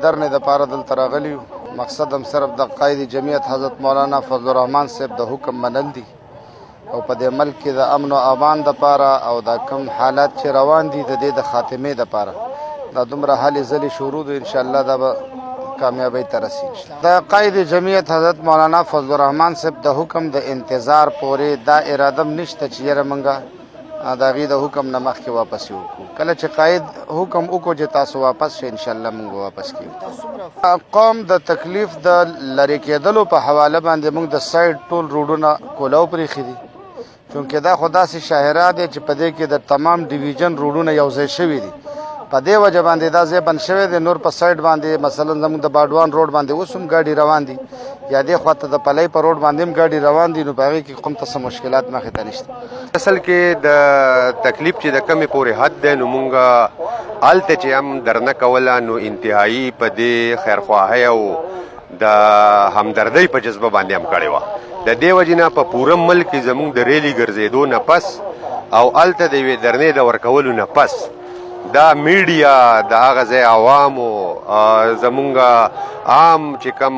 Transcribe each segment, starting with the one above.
درنې دپاره دلته راغلي یو. مقصد هم صرف د قائد جمعیت حضرت مولانا فضل الرحمن صاحب د حکم منل دي او په دې ملک کې د امن او امان دپاره او دا کوم حالات چې روان دي د دې د خاتمې دپاره دا دومره هلې ځلې شروع دي انشاءالله دا به کامیابی ته رسېږي. د قائد جمعیت حضرت مولانا فضل الرحمن صاحب د حکم د انتظار پورې دا اراده هم نشته چې یاره موږ د هغې د حکم نه مخکې واپس وکړو. کله چې قائد حکم وکړو چې تاسو واپس شئ انشاءالله موږ واپس کیږو. قوم د تکلیف د لرې کېدلو په حواله باندې موږ د سایډ ټول روډونه کولاو پرېښي دي چونکې دا خو داسې شاهرا دی چې په دې کې د تمام ډیویژن روډونه یو ځای شوي دي. په دې وجه باندې دا ځای بند شوی دی. نور په سایډ باندې مثلا زموږ د باډوان روډ باندې اوس هم ګاډي روان دي یا دې خواته د پلی په روډ باندې هم ګاډي روان دي نو په هغې کې کوم څه مشکلات مخې ته نشته. اصل کې د تکلیف چې د کمې پورې حد دی نو مونږ هلته چې هم درنه کوله نو انتهایي په دې خیرخواهۍ او د همدردۍ په جذبه باندې هم کړې وه. د دې وجې نه په پوره ملک کې زموږ د ریلي ګرځېدو نه پس او هلته د یوې درنې د ورکولو نه پس دا میډیا د هغه ځای عوامو زمونږ عام چې کوم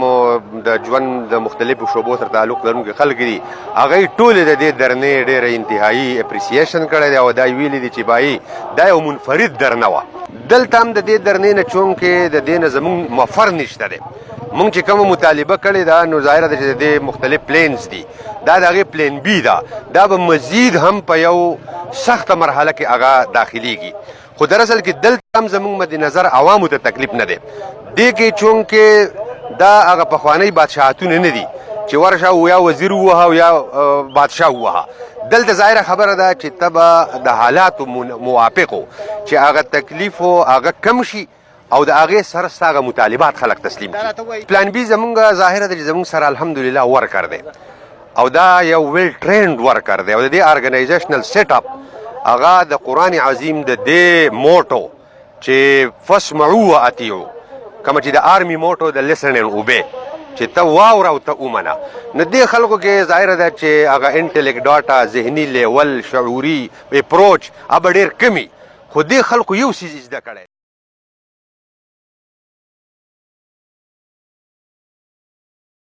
د ژوند د مختلفو شعبو سره تعلق لرونکي خلک دي هغوی ټولې د دې درنې ډېره انتهایي اپریسیشن کړی دی او دا یې ویلي دي چې بایي دا یو منفرد درنه وه. دلته هم د دې درنې نه چونکې د دې نه زمونږ مفر نشته دی. مونږ چې کومه مطالبه کړې ده نو ظاهره ده چې د دې مختلف پلینز دي دا د هغې پلین بي ده دا به مزید هم په یو سخته مرحله کې هغه داخلیږي. خو در اصل کې دلته هم زموږ مد نظر عوامو ته تکلیف نه دی. دې کې چونکې دا هغه پخوانۍ بادشاهتونه نه دي چې ورشه او یا وزیر ووهه او یا بادشاه ووهه. دلته ظاهره خبره ده چې ته به د حالاتو موافق و چې هغه تکلیف و هغه کم شي او د هغې سره ستا هغه مطالبات خلک تسلیم کړي. پلان بي زمونږ ظاهره ده چې زمونږ سره الحمدلله ورکر دی او دا یو ویل ټرینډ ورکر دی او د دې ارګنایزیشنل سیټ اپ هغه د قرآن عظیم د دې موټو چې فاسمعوا واطیعوا کومه چې د آرمي موټو د لسن اینډ اوبې چې ته واوره او ته ومنه نو دې خلکو کې ظاهره ده چې هغه انټلیکټ ډاټا ذهني لیول شعوري اپروچ هغه ډېر کمي خو دې خلکو یو څیز زده کړی